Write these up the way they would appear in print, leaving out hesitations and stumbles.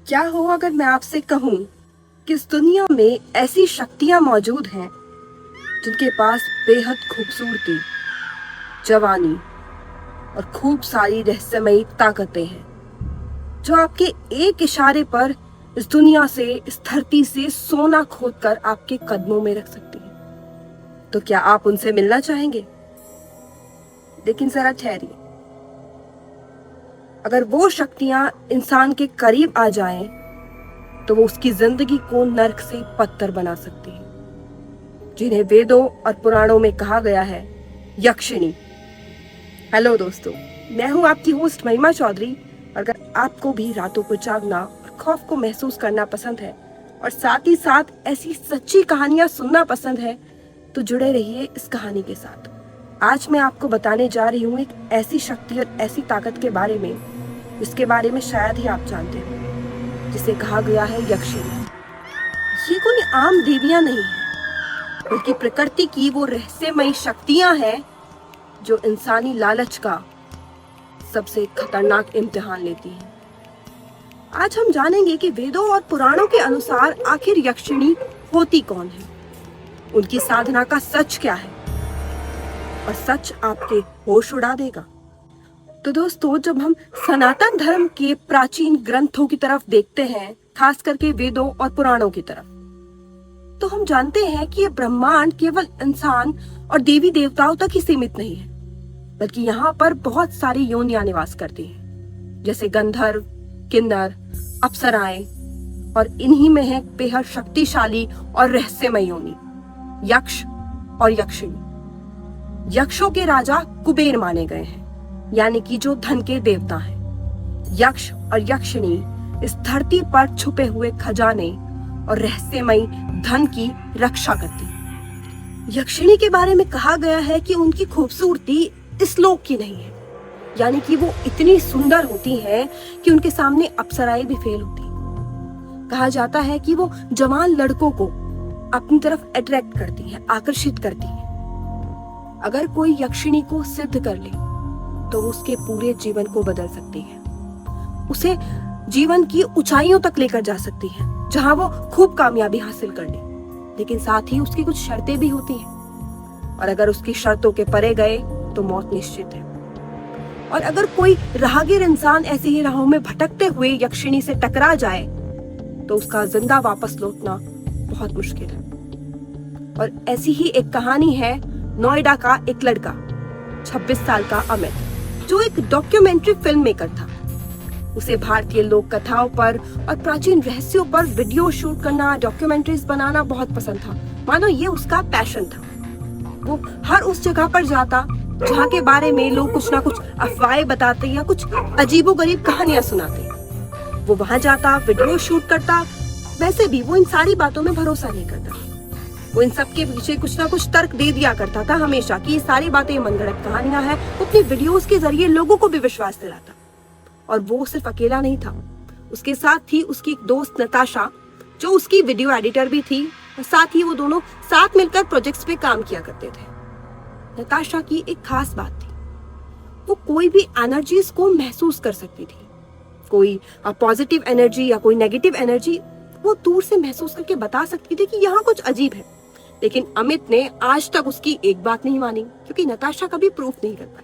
क्या हो अगर मैं आपसे कहूं कि इस दुनिया में ऐसी शक्तियां मौजूद हैं जिनके पास बेहद खूबसूरती, जवानी और खूब सारी रहस्यमयी ताकतें हैं, जो आपके एक इशारे पर इस दुनिया से, इस धरती से सोना खोदकर आपके कदमों में रख सकती हैं। तो क्या आप उनसे मिलना चाहेंगे? लेकिन जरा ठहरिए, अगर वो शक्तियां इंसान के करीब आ जाएं, तो वो उसकी जिंदगी को नर्क से पत्थर बना सकती है, जिन्हें वेदों और पुराणों में कहा गया है यक्षिणी। हेलो दोस्तों, मैं हूं आपकी होस्ट महिमा चौधरी। अगर आपको भी रातों को जागना और खौफ को महसूस करना पसंद है और साथ ही साथ ऐसी सच्ची कहानियां सुनना पसंद है, तो जुड़े रहिए इस कहानी के साथ। आज मैं आपको बताने जा रही हूँ एक ऐसी शक्ति और ऐसी ताकत के बारे में जिसके बारे में शायद ही आप जानते हो, जिसे कहा गया है यक्षिणी। ये कोई आम देवियां नहीं है, बल्कि प्रकृति की वो रहस्यमयी शक्तियां हैं जो इंसानी लालच का सबसे खतरनाक इम्तिहान लेती हैं। आज हम जानेंगे कि वेदों और पुराणों के अनुसार आखिर यक्षिणी होती कौन है, उनकी साधना का सच क्या है, और सच आपके होश उड़ा देगा। तो दोस्तों, जब हम सनातन धर्म के प्राचीन ग्रंथों की तरफ देखते हैं, खास करके वेदों और पुराणों की तरफ, तो हम जानते हैं कि ये ब्रह्मांड केवल इंसान और देवी देवताओं तक ही सीमित नहीं है, बल्कि यहाँ पर बहुत सारी योनियां निवास करती हैं, जैसे गंधर्व, किन्नर, अप्सराएं, और इन्हीं में है बेहद शक्तिशाली और रहस्यमय योनि यक्ष और यक्षिणी। यक्षों के राजा कुबेर माने गए हैं, यानी कि जो धन के देवता हैं। यक्ष और यक्षिणी इस धरती पर छुपे हुए खजाने और रहस्यमयी धन की रक्षा करती हैं। यक्षिणी के बारे में कहा गया है कि उनकी खूबसूरती इस लोक की नहीं है, यानी कि वो इतनी सुंदर होती हैं कि उनके सामने अप्सराएं भी फेल होती हैं। कहा जाता है कि वो जवान लड़कों को अपनी तरफ अट्रैक्ट करती है, आकर्षित करती है। अगर कोई यक्षिणी को सिद्ध कर ले तो उसके पूरे जीवन को बदल सकती है, उसे जीवन की ऊंचाइयों तक लेकर जा सकती है, जहां वो खूब कामयाबी हासिल कर ले। लेकिन साथ ही उसकी कुछ शर्तें भी होती हैं, और अगर उसकी शर्तों के परे गए तो मौत निश्चित है। और अगर कोई राहगीर इंसान ऐसी ही राहों में भटकते हुए यक्षिणी से टकरा जाए तो उसका जिंदा वापस लौटना बहुत मुश्किल है। और ऐसी ही एक कहानी है नोएडा का एक लड़का, 26 साल का अमित, जो एक डॉक्यूमेंट्री फिल्म मेकर था। उसे भारतीय लोक कथाओं पर और प्राचीन रहस्यों पर वीडियो शूट करना, डॉक्यूमेंट्रीज बनाना बहुत पसंद था। मानो ये उसका पैशन था। वो हर उस जगह पर जाता जहाँ के बारे में लोग कुछ ना कुछ अफवाहें बताते या कुछ अजीबोगरीब कहानियां सुनाते। वो वहां जाता, वीडियो शूट करता। वैसे भी वो इन सारी बातों में भरोसा नहीं करता। वो इन सब के पीछे कुछ ना कुछ तर्क दे दिया करता था हमेशा कि ये सारी बातें मनगढ़ंत कहानियां हैं। वो अपनी वीडियोस के जरिए लोगों को भी विश्वास दिलाता। और वो सिर्फ अकेला नहीं था, उसके साथ थी उसकी एक दोस्त नताशा, जो उसकी वीडियो एडिटर भी थी, और साथ ही वो दोनों साथ मिलकर प्रोजेक्ट्स पे काम किया करते थे। नताशा की एक खास बात थी, वो कोई भी एनर्जीज को महसूस कर सकती थी। कोई पॉजिटिव एनर्जी या कोई नेगेटिव एनर्जी वो दूर से महसूस करके बता सकती थी कि यहाँ कुछ अजीब है। लेकिन अमित ने आज तक उसकी एक बात नहीं मानी, क्योंकि नताशा कभी प्रूफ नहीं कर पाई।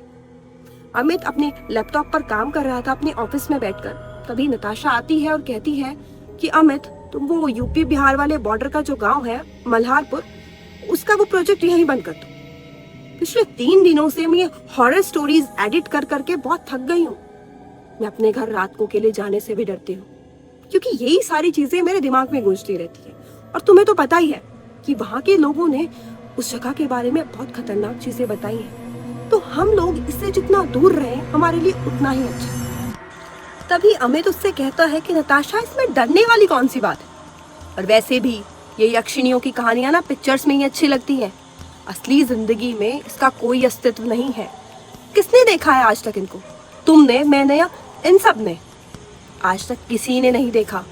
अमित अपने लैपटॉप पर काम कर रहा था अपने ऑफिस में बैठकर। तभी नताशा आती है और कहती है कि अमित, तुम वो यूपी बिहार वाले बॉर्डर का जो गांव है मल्हारपुर, उसका वो प्रोजेक्ट यहीं बंद कर दो। पिछले 3 दिनों से मैं हॉरर स्टोरीज एडिट कर करके बहुत थक गई हूँ। मैं अपने घर रात को अकेले जाने से भी डरती हूँ, क्योंकि यही सारी चीजें मेरे दिमाग में गूंजती रहती है। और तुम्हें तो पता ही है कि वहाँ के लोगों ने उस जगह के बारे में बहुत खतरनाक चीजें बताई हैं। तो हम लोग इससे जितना दूर रहे हमारे लिए उतना ही अच्छा। तभी अमित उससे कहता है कि नताशा, इसमें डरने वाली कौन सी बात है? और वैसे भी ये यक्षिणियों की कहानियां ना पिक्चर्स में ही अच्छी लगती हैं। असली जिंदगी में इसका कोई अस्तित्व नहीं है। किसने देखा है आज तक इनको? तुमने, मैंने या इन सब ने? आज तक किसी ने नहीं देखा।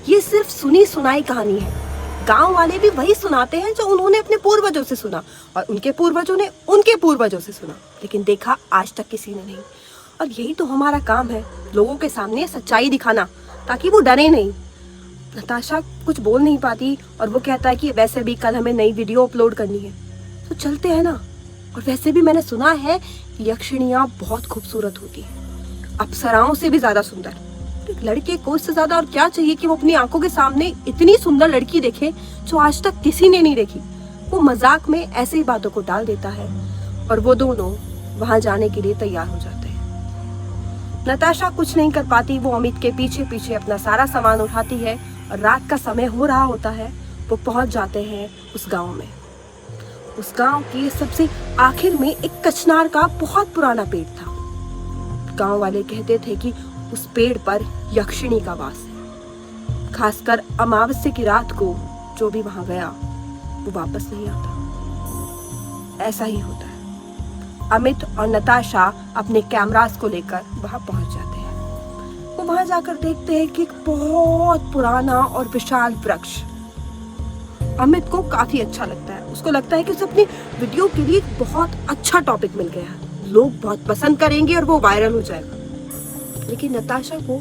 ये सिर्फ सुनी सुनाई कहानी है। गांव वाले भी वही सुनाते हैं जो उन्होंने अपने पूर्वजों से सुना, और उनके पूर्वजों ने उनके पूर्वजों से सुना, लेकिन देखा आज तक किसी ने नहीं। और यही तो हमारा काम है, लोगों के सामने सच्चाई दिखाना, ताकि वो डरे नहीं। नताशा कुछ बोल नहीं पाती और वो कहता है कि वैसे भी कल हमें नई वीडियो अपलोड करनी है, तो चलते हैं ना। और वैसे भी मैंने सुना है कि यक्षिणियाँ बहुत खूबसूरत होती है, अप्सराओं से भी ज्यादा सुंदर। एक लड़के को इससे ज्यादा और क्या चाहिए कि वो अपनी आंखों के सामने इतनी सुंदर लड़की देखे जो आज तक किसी ने नहीं देखी। वो मजाक में ऐसे ही बातों को टाल देता है और वो दोनों वहां जाने के लिए तैयार हो जाते हैं। नताशा कुछ नहीं कर पाती, वो अमित के पीछे पीछे अपना सारा सामान उठाती है और रात का समय हो रहा होता है। वो पहुंच जाते हैं उस गांव में। उस गांव के सबसे आखिर में एक कचनार का बहुत पुराना पेड़ था। गांव वाले कहते थे कि उस पेड़ पर यक्षिणी का वास है। खासकर अमावस्या की रात को जो भी वहां गया वो वापस नहीं आता। ऐसा ही होता है। अमित और नताशा अपने कैमरास को लेकर वहां पहुंच जाते हैं। वो वहां जाकर देखते हैं कि एक बहुत पुराना और विशाल वृक्ष। अमित को काफी अच्छा लगता है। उसको लगता है कि उसे अपनी वीडियो के लिए एक बहुत अच्छा टॉपिक मिल गया है, लोग बहुत पसंद करेंगे और वो वायरल हो जाएगा। लेकिन नताशा को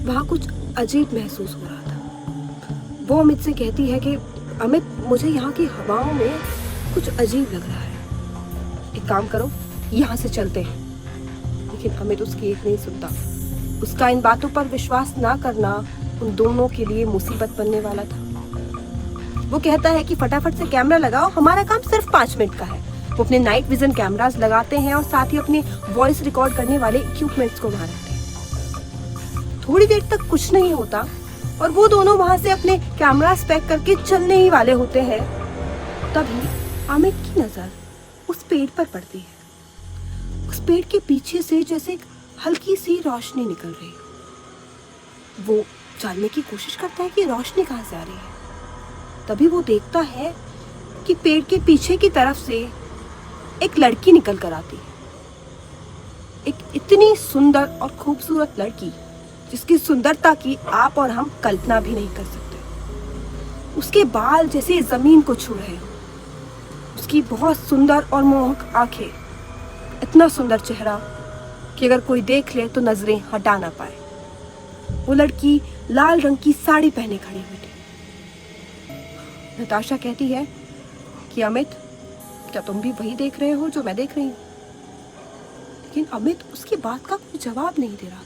वहां कुछ अजीब महसूस हो रहा था। वो अमित से कहती है कि अमित, मुझे यहाँ की हवाओं में कुछ अजीब लग रहा है, एक काम करो यहाँ से चलते हैं। लेकिन अमित उसकी एक नहीं सुनता। उसका इन बातों पर विश्वास ना करना उन दोनों के लिए मुसीबत बनने वाला था। वो कहता है कि फटाफट से कैमरा लगाओ, हमारा काम सिर्फ 5 मिनट का है। वो अपने नाइट विजन कैमरास लगाते हैं और साथ ही अपने वॉइस रिकॉर्ड करने वाले इक्विपमेंट्स को वहां रखते हैं। थोड़ी देर तक कुछ नहीं होता और वो दोनों वहां से अपने कैमरास पैक करके चलने ही वाले होते हैं। तभी अमित की नजर उस पेड़ पर पड़ती है। उस पेड़ के पीछे से जैसे एक हल्की सी रोशनी निकल रही है। वो जानने की कोशिश करता है कि रोशनी कहाँ से आ रही है। तभी वो देखता है कि पेड़ के पीछे की तरफ से एक लड़की निकल कर आती है। एक इतनी सुंदर और खूबसूरत लड़की जिसकी सुंदरता की आप और हम कल्पना भी नहीं कर सकते। उसके बाल जैसे जमीन को छू रहे हो, उसकी बहुत सुंदर और मोहक आंखें, इतना सुंदर चेहरा कि अगर कोई देख ले तो नजरें हटा ना पाए। वो लड़की लाल रंग की साड़ी पहने खड़ी हुई थी। नताशा कहती है कि अमित, क्या तुम भी वही देख रहे हो जो मैं देख रही हूँ? लेकिन अमित उसकी बात का कोई जवाब नहीं दे रहा था।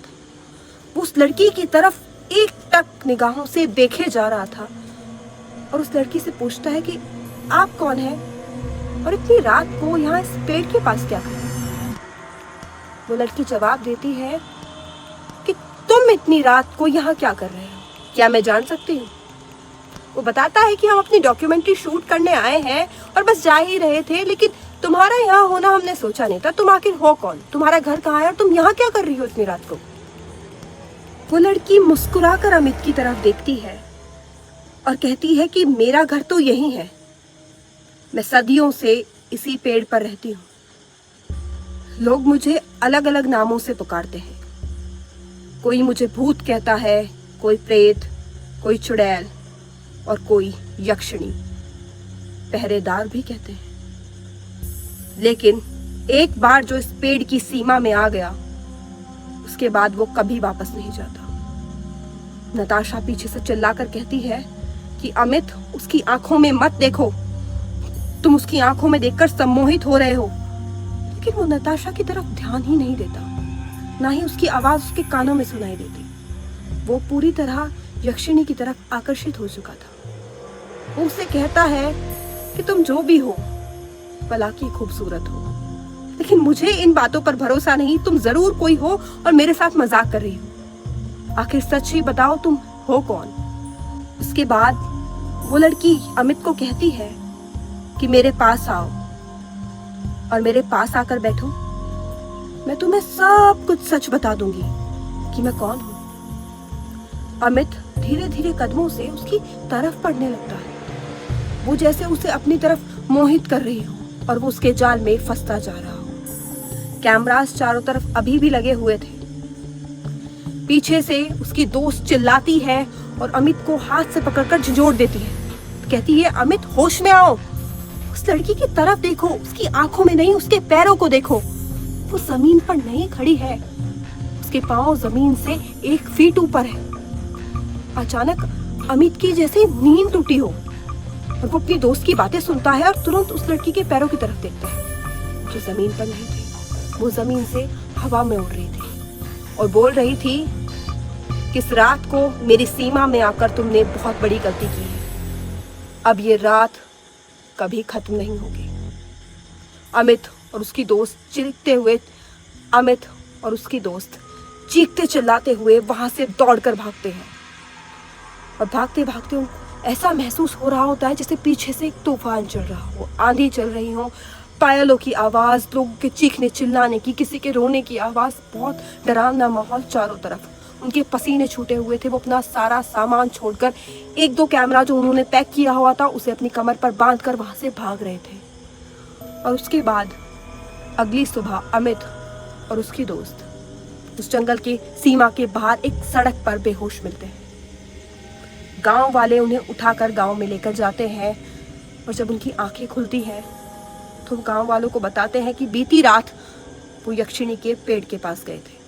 वो उस लड़की की तरफ एक टक निगाहों से देखे जा रहा था और उस लड़की से पूछता है कि आप कौन है और इतनी रात को यहाँ इस पेड़ के पास क्या कर रहे हो? वो लड़की जवाब देती है कि तुम इतनी रात को यहाँ क्या कर रहे हो, क्या मैं जान सकती हूँ? वो बताता है कि हम अपनी डॉक्यूमेंट्री शूट करने आए हैं और बस जा ही रहे थे, लेकिन तुम्हारा यहाँ होना हमने सोचा नहीं था। तुम आखिर हो कौन, तुम्हारा घर कहाँ है और तुम यहाँ क्या कर रही हो इतनी रात को? वो लड़की मुस्कुराकर अमित की तरफ देखती है और कहती है कि मेरा घर तो यही है, मैं सदियों से इसी पेड़ पर रहती हूँ। लोग मुझे अलग अलग नामों से पुकारते हैं। कोई मुझे भूत कहता है, कोई प्रेत, कोई चुड़ैल और कोई यक्षिणी, पहरेदार भी कहते हैं। लेकिन एक बार जो इस पेड़ की सीमा में आ गया, उसके बाद वो कभी वापस नहीं जाता। नताशा पीछे से चिल्लाकर कहती है कि अमित, उसकी आंखों में मत देखो, तुम उसकी आंखों में देखकर सम्मोहित हो रहे हो। लेकिन वो नताशा की तरफ ध्यान ही नहीं देता, ना ही उसकी आवाज उसके कानों में सुनाई देती। वो पूरी तरह यक्षिणी की तरफ आकर्षित हो चुका था। वो उसे कहता है कि तुम जो भी हो भला की खूबसूरत हो, लेकिन मुझे इन बातों पर भरोसा नहीं। तुम जरूर कोई हो और मेरे साथ मजाक कर रही हो। आखिर सच ही बताओ, तुम हो कौन? उसके बाद वो लड़की अमित को कहती है कि मेरे पास आओ और मेरे पास आकर बैठो। मैं तुम्हें सब कुछ सच बता दूंगी कि मैं कौन हूं। अमित धीरे धीरे कदमों से उसकी तरफ बढ़ने लगता है। वो जैसे उसे अपनी तरफ मोहित कर रही हो और वो उसके जाल में फंसता जा रहा हो। कैमरास चारों तरफ अभी भी लगे हुए थे। पीछे से उसकी दोस्त चिल्लाती है और अमित को हाथ से पकड़कर झंझोड़ देती है। कहती है, अमित होश में आओ, उस लड़की की तरफ देखो, उसकी आंखों में नहीं उसके पैरों को देखो। वो जमीन पर नहीं खड़ी है, उसके पांव जमीन से 1 फीट ऊपर है। अचानक अमित की जैसे नींद टूटी हो और वो अपनी दोस्त की बातें सुनता है और तुरंत उस लड़की के पैरों की तरफ देखता है जो जमीन पर नहीं थे। वो जमीन से हवा में उड़ रही थी और बोल रही थी कि इस रात को मेरी सीमा में आकर तुमने बहुत बड़ी गलती की है। अब ये रात कभी खत्म नहीं होगी। अमित और उसकी दोस्त चीखते चिल्लाते हुए वहां से दौड़कर भागते हैं और भागते भागते उनको ऐसा महसूस हो रहा होता है जैसे पीछे से एक तूफान चल रहा हो, आंधी चल रही हो, पायलों की आवाज, लोगों के चीखने चिल्लाने की, किसी के रोने की आवाज, बहुत डरावना माहौल चारों तरफ। उनके पसीने छूटे हुए थे। वो अपना सारा सामान छोड़कर 1-2 कैमरा जो उन्होंने पैक किया हुआ था उसे अपनी कमर पर बांधकर वहां से भाग रहे थे। और उसके बाद अगली सुबह अमित और उसकी दोस्त उस जंगल की सीमा के बाहर एक सड़क पर बेहोश मिलते हैं। गांव वाले उन्हें उठाकर गांव में लेकर जाते हैं और जब उनकी आंखें खुलती हैं तो गांव वालों को बताते हैं कि बीती रात वो यक्षिणी के पेड़ के पास गए थे,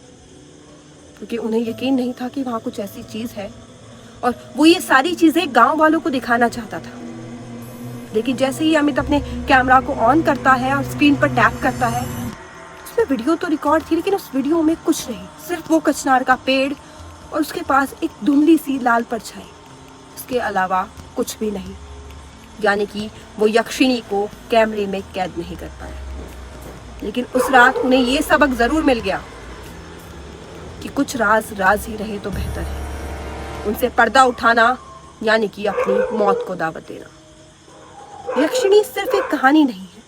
क्योंकि उन्हें यकीन नहीं था कि वहां कुछ ऐसी चीज है और वो ये सारी चीजें गांव वालों को दिखाना चाहता था। लेकिन जैसे ही अमित अपने कैमरा को ऑन करता है और स्क्रीन पर टैप करता है, उसमें वीडियो तो रिकॉर्ड थी लेकिन उस वीडियो में कुछ नहीं, सिर्फ वो कचनार का पेड़ और उसके पास एक धुंधली सी लाल परछाई, उसके अलावा कुछ भी नहीं। यानी कि वो यक्षिणी को कैमरे में कैद नहीं कर पाए। लेकिन उस रात उन्हें ये सबक जरूर मिल गया कि कुछ राज राज ही रहे तो बेहतर है। उनसे पर्दा उठाना यानी कि अपनी मौत को दावत देना। यक्षिणी सिर्फ एक कहानी नहीं है,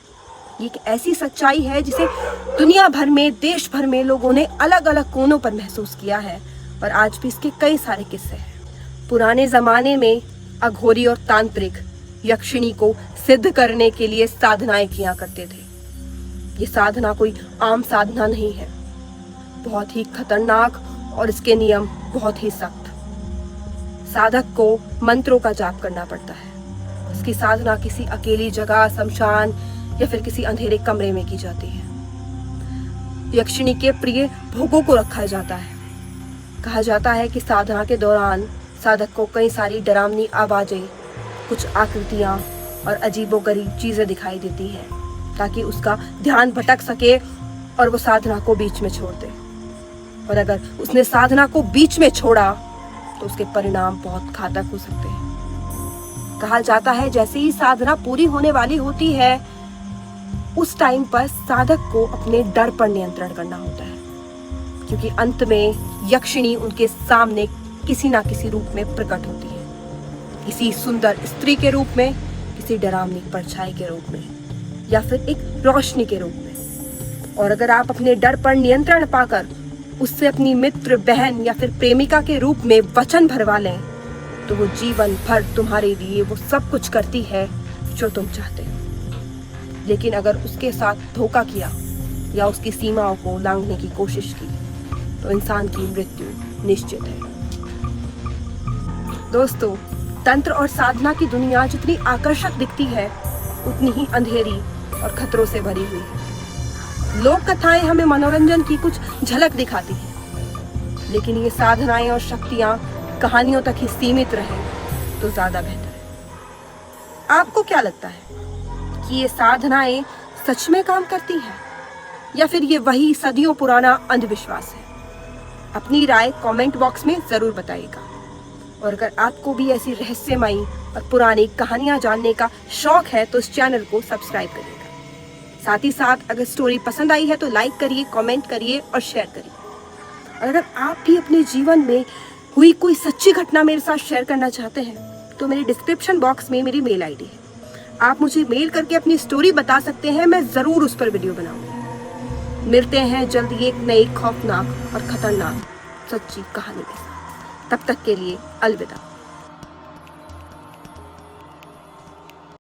ये एक ऐसी सच्चाई है जिसे दुनिया भर में, देश भर में लोगों ने अलग अलग कोनों पर महसूस किया है और आज भी इसके कई सारे किस्से हैं। पुराने जमाने में अघोरी और तांत्रिक यक्षिणी को सिद्ध करने के लिए साधनाएं किया करते थे। ये साधना कोई आम साधना नहीं है, बहुत ही खतरनाक और इसके नियम बहुत ही सख्त। साधक को मंत्रों का जाप करना पड़ता है। इसकी साधना किसी अकेली जगह, शमशान या फिर किसी अंधेरे कमरे में की जाती है। यक्षिणी के प्रिय भोगों को रखा जाता है। कहा जाता है कि साधना के दौरान साधक को कई सारी डरावनी आवाजें, कुछ आकृतियां और अजीबोगरीब चीजें दिखाई देती हैं ताकि उसका ध्यान भटक सके और वो साधना को बीच में छोड़ दे। और अगर उसने साधना को बीच में छोड़ा तो उसके परिणाम बहुत घातक हो सकते हैं। कहा जाता है जैसे ही साधना पूरी होने वाली होती है उस टाइम पर साधक को अपने डर पर नियंत्रण करना होता है, क्योंकि अंत में यक्षिणी उनके सामने किसी ना किसी रूप में प्रकट होती है, किसी सुंदर स्त्री के रूप में, किसी डरावनी परछाई के रूप में या फिर एक रोशनी के रूप में। और अगर आप अपने डर पर नियंत्रण पाकर उससे अपनी मित्र, बहन या फिर प्रेमिका के रूप में वचन भरवा लें तो वो जीवन भर तुम्हारे लिए वो सब कुछ करती है जो तुम चाहते हो। लेकिन अगर उसके साथ धोखा किया या उसकी सीमाओं को लांघने की कोशिश की तो इंसान की मृत्यु निश्चित है। दोस्तों, तंत्र और साधना की दुनिया जितनी आकर्षक दिखती है उतनी ही अंधेरी और खतरों से भरी हुई है। लोक कथाएं हमें मनोरंजन की कुछ झलक दिखाती हैं, लेकिन ये साधनाएं और शक्तियां कहानियों तक ही सीमित रहें तो ज्यादा बेहतर है। आपको क्या लगता है कि ये साधनाएं सच में काम करती हैं या फिर ये वही सदियों पुराना अंधविश्वास है? अपनी राय कमेंट बॉक्स में जरूर बताइएगा। और अगर आपको भी ऐसी रहस्यमयी और पुरानी कहानियां जानने का शौक है तो इस चैनल को सब्सक्राइब करिएगा। साथ ही साथ अगर स्टोरी पसंद आई है तो लाइक करिए, कमेंट करिए और शेयर करिए। और अगर आप भी अपने जीवन में हुई कोई सच्ची घटना मेरे साथ शेयर करना चाहते हैं तो मेरे डिस्क्रिप्शन बॉक्स में मेरी मेल आईडी है, आप मुझे मेल करके अपनी स्टोरी बता सकते हैं। मैं जरूर उस पर वीडियो बनाऊंगी। मिलते हैं जल्दी एक नई खौफनाक और खतरनाक सच्ची कहानी के साथ। तब तक के लिए अलविदा।